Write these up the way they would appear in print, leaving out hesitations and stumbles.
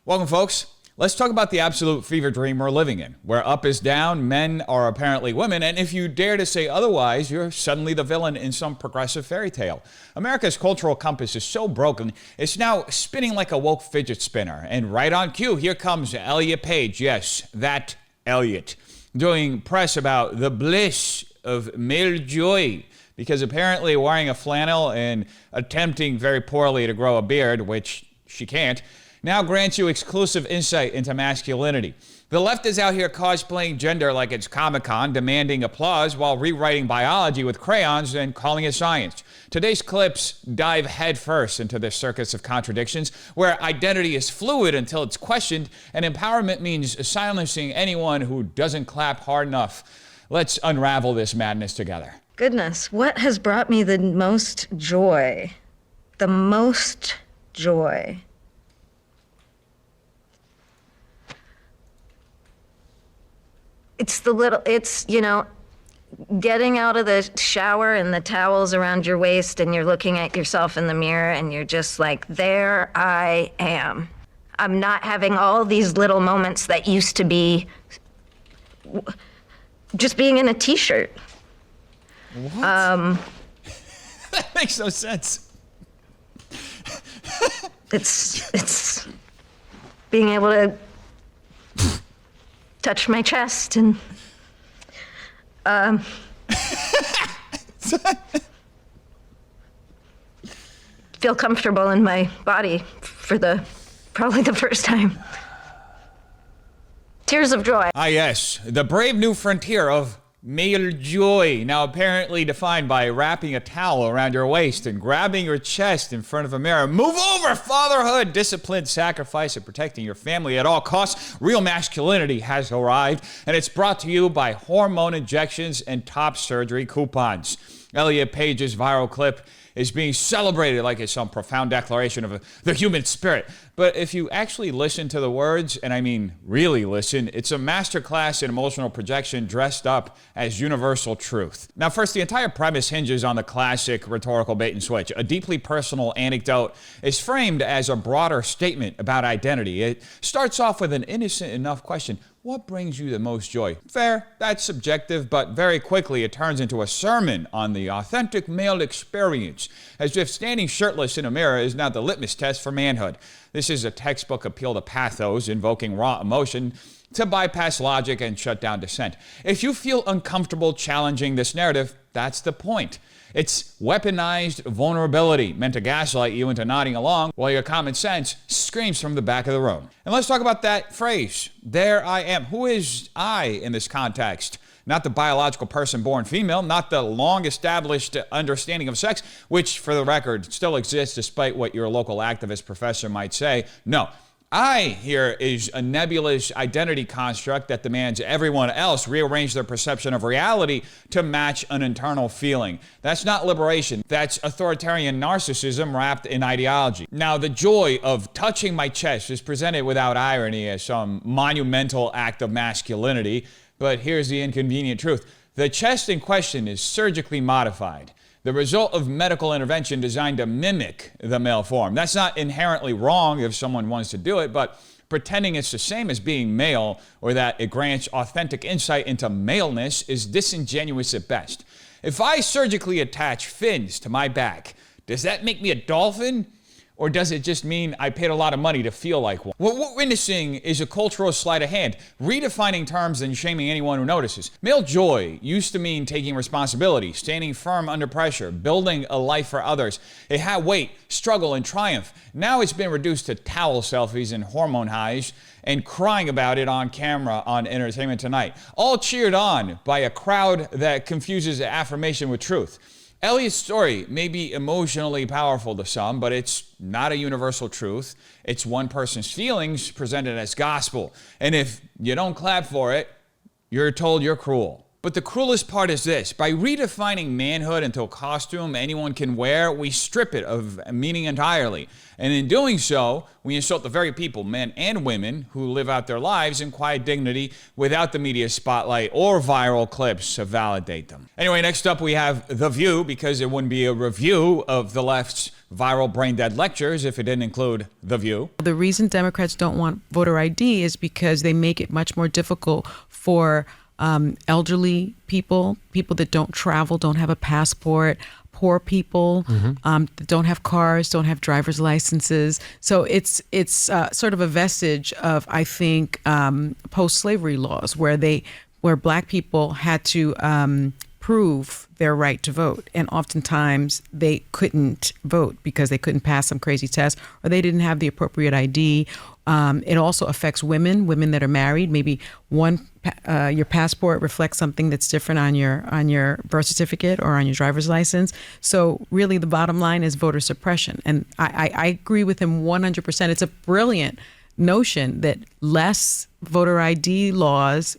Welcome, folks. Let's talk about the absolute fever dream we're living in, where up is down, men are apparently women, and if you dare to say otherwise, you're suddenly the villain in some progressive fairy tale. America's cultural compass is so broken, it's now spinning like a woke fidget spinner. And right on cue, here comes Elliot Page, yes, that Elliot, doing press about the bliss of male joy, because apparently wearing a flannel and attempting very poorly to grow a beard, which she can't, now grants you exclusive insight into masculinity. The left is out here cosplaying gender like it's Comic-Con, demanding applause while rewriting biology with crayons and calling it science. Today's clips dive headfirst into this circus of contradictions, where identity is fluid until it's questioned, and empowerment means silencing anyone who doesn't clap hard enough. Let's unravel this madness together. Goodness, what has brought me the most joy? The most joy. It's getting out of the shower and the towel's around your waist and you're looking at yourself in the mirror and you're just like, there I am. I'm not having all these little moments that used to be just being in a t-shirt. What? That makes no sense. It's being able to touch my chest and feel comfortable in my body for probably the first time. Tears of joy. Ah, yes, the brave new frontier of male joy, now apparently defined by wrapping a towel around your waist and grabbing your chest in front of a mirror. Move over, fatherhood, discipline, sacrifice, and protecting your family at all costs. Real masculinity has arrived, and it's brought to you by hormone injections and top surgery coupons. Elliot Page's viral clip is being celebrated like it's some profound declaration of the human spirit. But if you actually listen to the words, and I mean really listen, it's a masterclass in emotional projection dressed up as universal truth. Now first, the entire premise hinges on the classic rhetorical bait and switch. A deeply personal anecdote is framed as a broader statement about identity. It starts off with an innocent enough question: what brings you the most joy? Fair, that's subjective, but very quickly it turns into a sermon on the authentic male experience, as if standing shirtless in a mirror is now the litmus test for manhood. This is a textbook appeal to pathos, invoking raw emotion to bypass logic and shut down dissent. If you feel uncomfortable challenging this narrative, that's the point. It's weaponized vulnerability meant to gaslight you into nodding along while your common sense screams from the back of the room. And let's talk about that phrase, there I am. Who is I in this context? Not the biological person born female, not the long-established understanding of sex, which, for the record, still exists despite what your local activist professor might say. No. I here is a nebulous identity construct that demands everyone else rearrange their perception of reality to match an internal feeling. That's not liberation. That's authoritarian narcissism wrapped in ideology. Now, the joy of touching my chest is presented without irony as some monumental act of masculinity, but here's the inconvenient truth. The chest in question is surgically modified, the result of medical intervention designed to mimic the male form. That's not inherently wrong if someone wants to do it, but pretending it's the same as being male or that it grants authentic insight into maleness is disingenuous at best. If I surgically attach fins to my back, does that make me a dolphin? Or does it just mean I paid a lot of money to feel like one? What we're witnessing is a cultural sleight of hand, redefining terms and shaming anyone who notices. Male joy used to mean taking responsibility, standing firm under pressure, building a life for others. It had weight, struggle, and triumph. Now it's been reduced to towel selfies and hormone highs and crying about it on camera on Entertainment Tonight. All cheered on by a crowd that confuses affirmation with truth. Elliot's story may be emotionally powerful to some, but it's not a universal truth. It's one person's feelings presented as gospel. And if you don't clap for it, you're told you're cruel. But the cruelest part is this. By redefining manhood into a costume anyone can wear, we strip it of meaning entirely. And in doing so, we insult the very people, men and women, who live out their lives in quiet dignity without the media spotlight or viral clips to validate them. Anyway, next up we have The View, because it wouldn't be a review of the left's viral brain-dead lectures if it didn't include The View. The reason Democrats don't want voter ID is because they make it much more difficult for elderly people, people that don't travel, don't have a passport, poor people, that don't have cars, don't have driver's licenses. So it's sort of a vestige of, I think, post-slavery laws where Black people had to prove their right to vote. And oftentimes they couldn't vote because they couldn't pass some crazy test or they didn't have the appropriate ID. It also affects women that are married. Maybe your passport reflects something that's different on your birth certificate or on your driver's license. So really the bottom line is voter suppression. And I agree with him 100%. It's a brilliant notion that less voter ID laws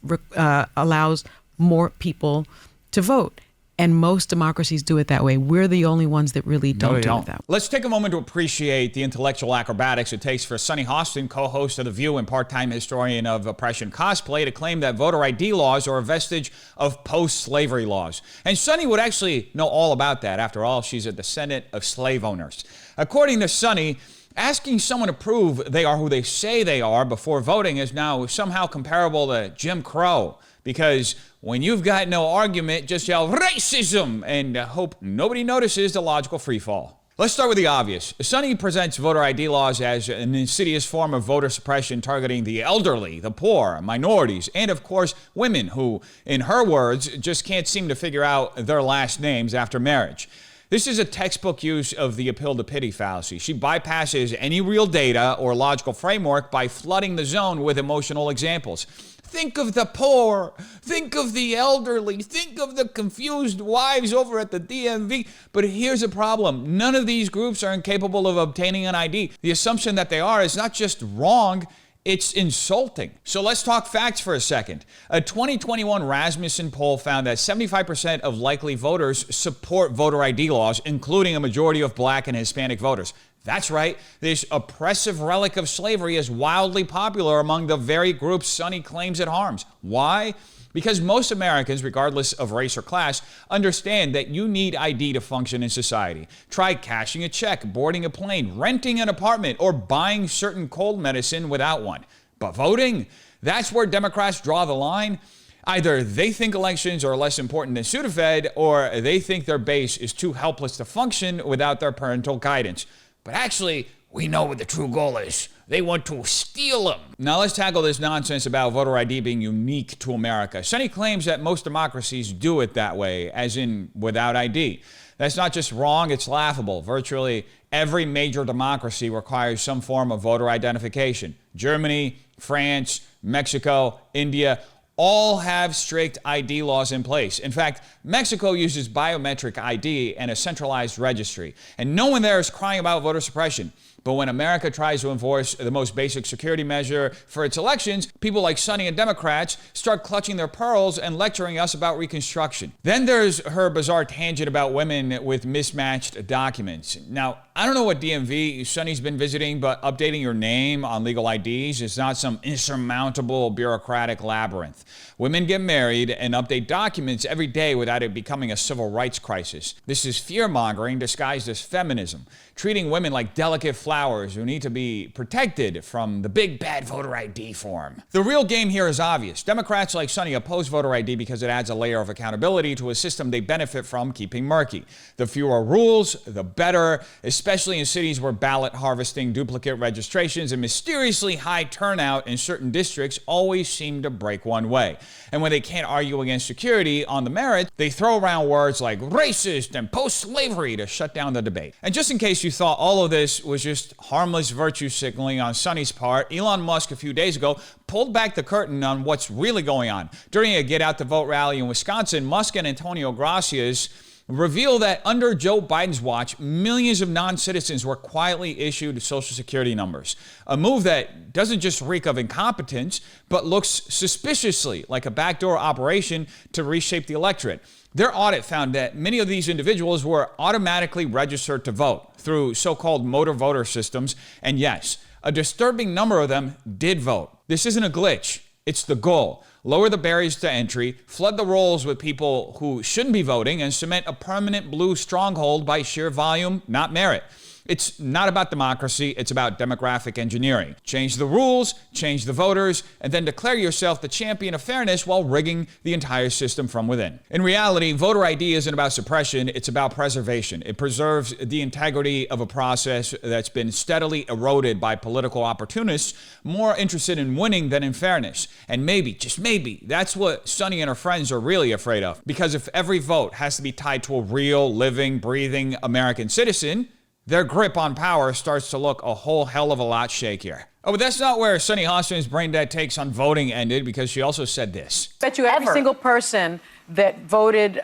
allows more people to vote. And most democracies do it that way. We're the only ones that really don't do it that way. Let's take a moment to appreciate the intellectual acrobatics it takes for Sunny Hostin, co-host of The View and part-time historian of oppression cosplay, to claim that voter ID laws are a vestige of post-slavery laws. And Sunny would actually know all about that. After all, she's a descendant of slave owners. According to Sunny, asking someone to prove they are who they say they are before voting is now somehow comparable to Jim Crow. Because when you've got no argument, just yell racism and hope nobody notices the logical freefall. Let's start with the obvious. Sunny presents voter ID laws as an insidious form of voter suppression targeting the elderly, the poor, minorities, and of course, women who, in her words, just can't seem to figure out their last names after marriage. This is a textbook use of the appeal to pity fallacy. She bypasses any real data or logical framework by flooding the zone with emotional examples. Think of the poor, think of the elderly, think of the confused wives over at the DMV. But here's the problem. None of these groups are incapable of obtaining an ID. The assumption that they are is not just wrong, it's insulting. So let's talk facts for a second. A 2021 Rasmussen poll found that 75% of likely voters support voter ID laws, including a majority of Black and Hispanic voters. That's right, this oppressive relic of slavery is wildly popular among the very groups Sunny claims it harms. Why? Because most Americans, regardless of race or class, understand that you need ID to function in society. Try cashing a check, boarding a plane, renting an apartment, or buying certain cold medicine without one. But voting? That's where Democrats draw the line. Either they think elections are less important than Sudafed, or they think their base is too helpless to function without their parental guidance. But actually, we know what the true goal is. They want to steal them. Now let's tackle this nonsense about voter ID being unique to America. Sunny claims that most democracies do it that way, as in without ID. That's not just wrong, it's laughable. Virtually every major democracy requires some form of voter identification. Germany, France, Mexico, India, all have strict ID laws in place. In fact, Mexico uses biometric ID and a centralized registry. And no one there is crying about voter suppression. But when America tries to enforce the most basic security measure for its elections, people like Sunny and Democrats start clutching their pearls and lecturing us about Reconstruction. Then there's her bizarre tangent about women with mismatched documents. Now, I don't know what DMV Sunny's been visiting, but updating your name on legal IDs is not some insurmountable bureaucratic labyrinth. Women get married and update documents every day without it becoming a civil rights crisis. This is fear-mongering disguised as feminism, treating women like delicate flowers who need to be protected from the big bad voter ID form. The real game here is obvious. Democrats like Sunny oppose voter ID because it adds a layer of accountability to a system they benefit from keeping murky. The fewer rules, the better, especially in cities where ballot harvesting, duplicate registrations, and mysteriously high turnout in certain districts always seem to break one way. And when they can't argue against security on the merits, they throw around words like racist and post-slavery to shut down the debate. And just in case you thought all of this was just harmless virtue signaling on Sunny's part, Elon Musk a few days ago pulled back the curtain on what's really going on. During a Get Out the Vote rally in Wisconsin, Musk and Antonio Gracias reveal that under Joe Biden's watch, millions of non-citizens were quietly issued Social Security numbers. A move that doesn't just reek of incompetence, but looks suspiciously like a backdoor operation to reshape the electorate. Their audit found that many of these individuals were automatically registered to vote through so-called motor voter systems, and yes, a disturbing number of them did vote. This isn't a glitch, it's the goal. Lower the barriers to entry, flood the rolls with people who shouldn't be voting, and cement a permanent blue stronghold by sheer volume, not merit. It's not about democracy, it's about demographic engineering. Change the rules, change the voters, and then declare yourself the champion of fairness while rigging the entire system from within. In reality, voter ID isn't about suppression, it's about preservation. It preserves the integrity of a process that's been steadily eroded by political opportunists more interested in winning than in fairness. And maybe, just maybe, that's what Sunny and her friends are really afraid of. Because if every vote has to be tied to a real, living, breathing American citizen, their grip on power starts to look a whole hell of a lot shakier. Oh, but that's not where Sunny Hostin's brain dead takes on voting ended, because she also said this. Bet you every single person that voted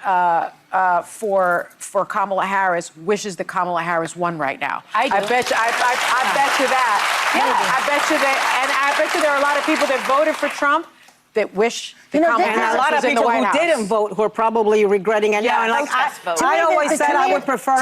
for Kamala Harris wishes that Kamala Harris won right now. I bet you that. Yeah, I bet you that. And I bet you there are a lot of people that voted for Trump that wish that Kamala Harris a lot of was in the people White who House. didn't vote who are probably regretting it now. And like I always said, I would prefer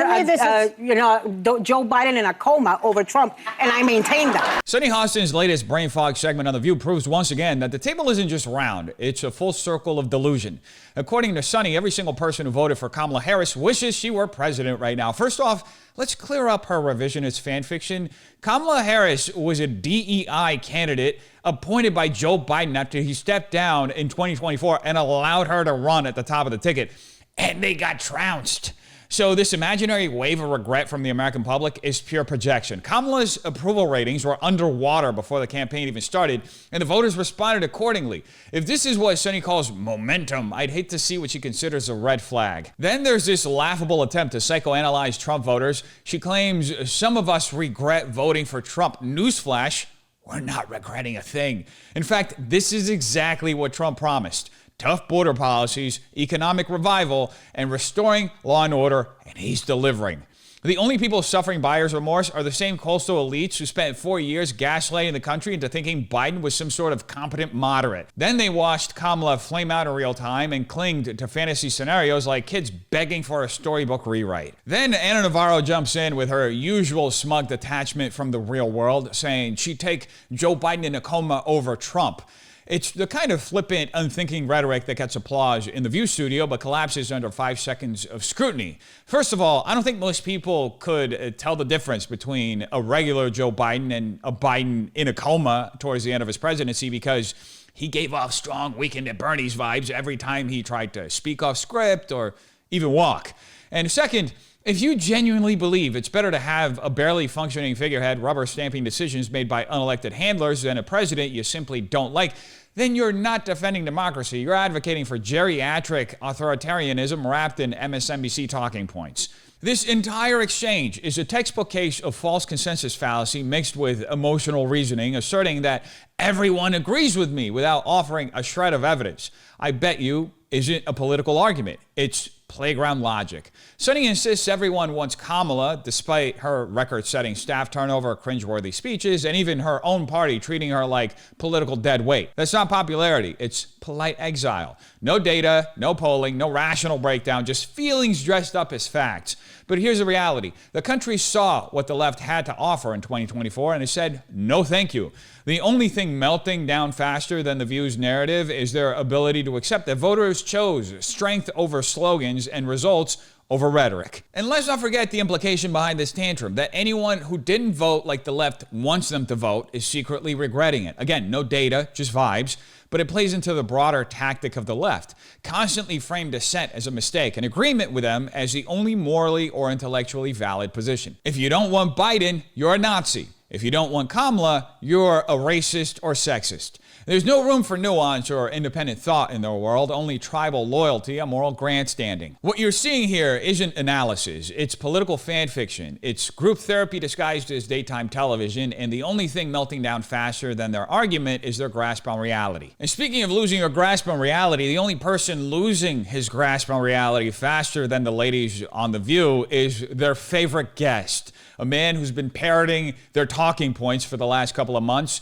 Joe Biden in a coma over Trump, and I maintain that. Sunny Hostin's latest brain fog segment on The View proves once again that the table isn't just round, it's a full circle of delusion. According to Sunny, every single person who voted for Kamala Harris wishes she were president right now. First off, let's clear up her revisionist fan fiction. Kamala Harris was a DEI candidate appointed by Joe Biden after he stepped down in 2024 and allowed her to run at the top of the ticket. And they got trounced. So this imaginary wave of regret from the American public is pure projection. Kamala's approval ratings were underwater before the campaign even started, and the voters responded accordingly. If this is what Sunny calls momentum, I'd hate to see what she considers a red flag. Then there's this laughable attempt to psychoanalyze Trump voters. She claims some of us regret voting for Trump. Newsflash, we're not regretting a thing. In fact, this is exactly what Trump promised. Tough border policies, economic revival, and restoring law and order, and he's delivering. The only people suffering buyer's remorse are the same coastal elites who spent 4 years gaslighting the country into thinking Biden was some sort of competent moderate. Then they watched Kamala flame out in real time and clinged to fantasy scenarios like kids begging for a storybook rewrite. Then Ana Navarro jumps in with her usual smug detachment from the real world, saying she'd take Joe Biden in a coma over Trump. It's the kind of flippant, unthinking rhetoric that gets applause in the View studio but collapses under 5 seconds of scrutiny. First of all, I don't think most people could tell the difference between a regular Joe Biden and a Biden in a coma towards the end of his presidency, because he gave off strong Weekend at Bernie's vibes every time he tried to speak off script or even walk. And second, if you genuinely believe it's better to have a barely functioning figurehead rubber stamping decisions made by unelected handlers than a president you simply don't like, then you're not defending democracy. You're advocating for geriatric authoritarianism wrapped in MSNBC talking points. This entire exchange is a textbook case of false consensus fallacy mixed with emotional reasoning, asserting that everyone agrees with me without offering a shred of evidence. I bet you isn't a political argument. It's playground logic. Sunny insists everyone wants Kamala, despite her record-setting staff turnover, cringeworthy speeches, and even her own party treating her like political dead weight. That's not popularity. It's polite exile. No data, no polling, no rational breakdown, just feelings dressed up as facts. But here's the reality. The country saw what the left had to offer in 2024 and it said, no thank you. The only thing melting down faster than the View's narrative is their ability to accept that voters chose strength over slogans and results over rhetoric. And let's not forget the implication behind this tantrum, that anyone who didn't vote like the left wants them to vote is secretly regretting it. Again, no data, just vibes, but it plays into the broader tactic of the left, constantly frame dissent as a mistake and agreement with them as the only morally or intellectually valid position. If you don't want Biden, you're a Nazi. If you don't want Kamala, you're a racist or sexist. There's no room for nuance or independent thought in their world, only tribal loyalty and moral grandstanding. What you're seeing here isn't analysis, it's political fan fiction. It's group therapy disguised as daytime television, and the only thing melting down faster than their argument is their grasp on reality. And speaking of losing your grasp on reality, the only person losing his grasp on reality faster than the ladies on The View is their favorite guest, a man who's been parroting their talking points for the last couple of months,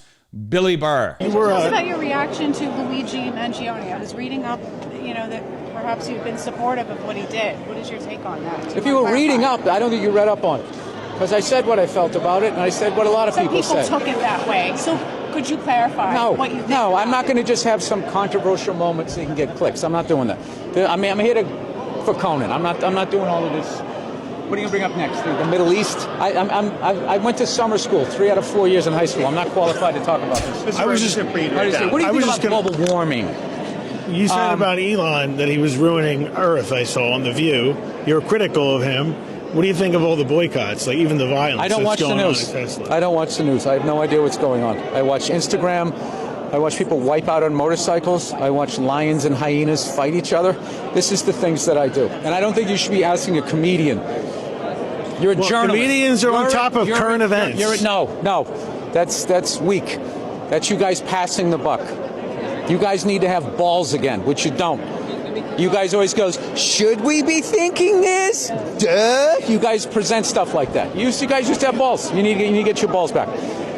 Billy Burr. Tell us about your reaction to Luigi Mangione. I was reading up, that perhaps you've been supportive of what he did. What is your take on that? If you were reading up, I don't think you read up on it. Because I said what I felt about it, and I said what a lot of people said. Some people took it that way. So could you clarify what you think? No, I'm not going to just have some controversial moment so you can get clicks. I'm not doing that. I'm here for Conan. I'm not doing all of this. What are you going to bring up next? The Middle East? I went to summer school 3 out of 4 years in high school. I'm not qualified to talk about this. I was just What do you think about global warming? You said about Elon that he was ruining Earth, I saw on The View. You're critical of him. What do you think of all the boycotts, like even the violence I don't watch the news. I don't watch the news. I have no idea what's going on. I watch Instagram. I watch people wipe out on motorcycles. I watch lions and hyenas fight each other. This is the things that I do. And I don't think you should be asking a comedian. You're a journalist. Comedians are on top of current events. No. That's weak. That's you guys passing the buck. You guys need to have balls again, which you don't. You guys always goes, should we be thinking this? Duh. You guys present stuff like that. You guys used to have balls. You need to get your balls back.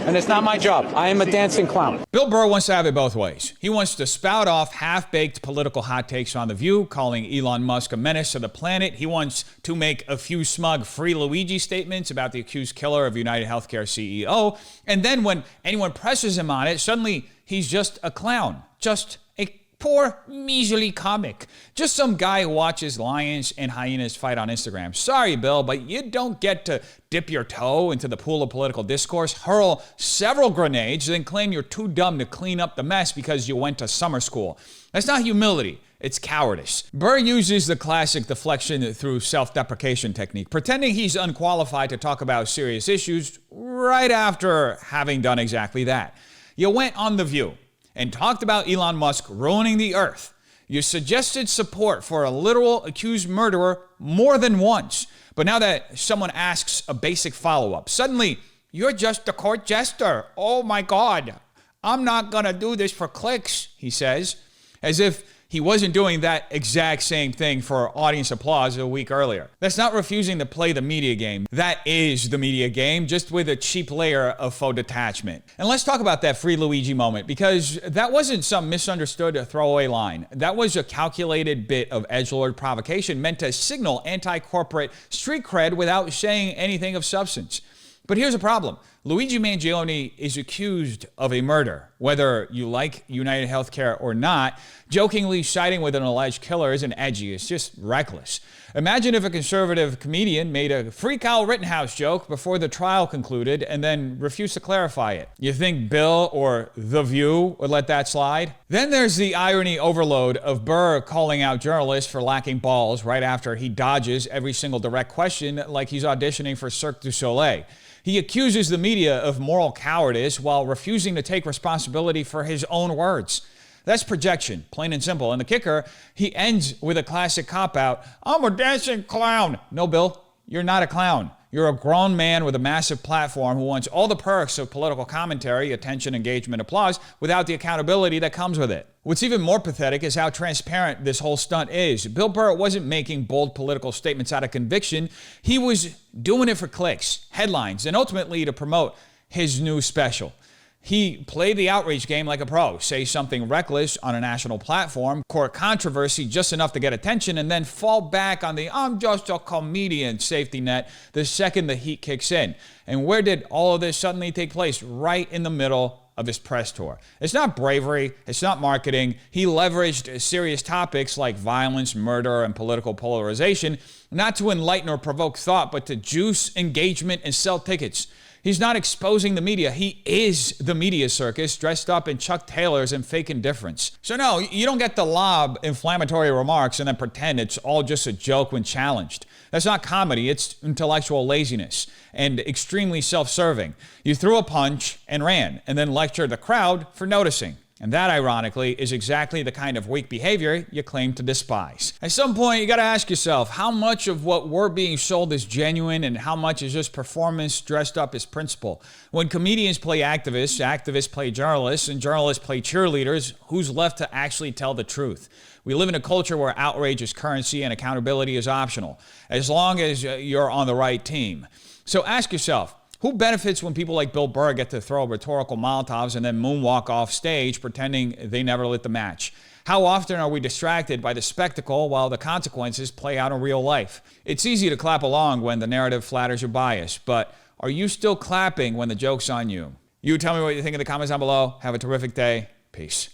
And it's not my job. I am a dancing clown. Bill Burr wants to have it both ways. He wants to spout off half-baked political hot takes on The View, calling Elon Musk a menace to the planet. He wants to make a few smug Free Luigi statements about the accused killer of United Healthcare CEO. And then when anyone presses him on it, suddenly he's just a clown. Just a poor, measly comic. Just some guy who watches lions and hyenas fight on Instagram. Sorry, Bill, but you don't get to dip your toe into the pool of political discourse, hurl several grenades, then claim you're too dumb to clean up the mess because you went to summer school. That's not humility. It's cowardice. Burr uses the classic deflection through self-deprecation technique, pretending he's unqualified to talk about serious issues right after having done exactly that. You went on The View and talked about Elon Musk ruining the earth. You suggested support for a literal accused murderer more than once. But now that someone asks a basic follow-up, suddenly you're just a court jester. Oh my God, I'm not gonna do this for clicks, he says, as if he wasn't doing that exact same thing for audience applause a week earlier. That's not refusing to play the media game. That is the media game, just with a cheap layer of faux detachment. And let's talk about that Free Luigi moment, because that wasn't some misunderstood throwaway line. That was a calculated bit of edgelord provocation meant to signal anti-corporate street cred without saying anything of substance. But here's a problem. Luigi Mangione is accused of a murder. Whether you like United Healthcare or not, jokingly siding with an alleged killer isn't edgy, it's just reckless. Imagine if a conservative comedian made a free Kyle Rittenhouse joke before the trial concluded and then refused to clarify it. You think Bill or The View would let that slide? Then there's the irony overload of Burr calling out journalists for lacking balls right after he dodges every single direct question like he's auditioning for Cirque du Soleil. He accuses the media of moral cowardice while refusing to take responsibility for his own words. That's projection, plain and simple. And the kicker, he ends with a classic cop-out. I'm a dancing clown. No, Bill, you're not a clown. You're a grown man with a massive platform who wants all the perks of political commentary, attention, engagement, applause, without the accountability that comes with it. What's even more pathetic is how transparent this whole stunt is. Bill Burr wasn't making bold political statements out of conviction. He was doing it for clicks, headlines, and ultimately to promote his new special. He played the outreach game like a pro, say something reckless on a national platform, court controversy just enough to get attention, and then fall back on the I'm just a comedian safety net the second the heat kicks in. And where did all of this suddenly take place? Right in the middle of his press tour. It's not bravery, it's not marketing. He leveraged serious topics like violence, murder, and political polarization, not to enlighten or provoke thought, but to juice engagement and sell tickets. He's not exposing the media. He is the media circus dressed up in Chuck Taylors and fake indifference. So no, you don't get to lob inflammatory remarks and then pretend it's all just a joke when challenged. That's not comedy, it's intellectual laziness and extremely self-serving. You threw a punch and ran, and then lectured the crowd for noticing. And that, ironically, is exactly the kind of weak behavior you claim to despise. At some point, you gotta ask yourself, how much of what we're being sold is genuine and how much is just performance dressed up as principle? When comedians play activists, activists play journalists, and journalists play cheerleaders, who's left to actually tell the truth? We live in a culture where outrage is currency and accountability is optional, as long as you're on the right team. So ask yourself, who benefits when people like Bill Burr get to throw rhetorical Molotovs and then moonwalk off stage pretending they never lit the match? How often are we distracted by the spectacle while the consequences play out in real life? It's easy to clap along when the narrative flatters your bias, but are you still clapping when the joke's on you? You tell me what you think in the comments down below. Have a terrific day. Peace.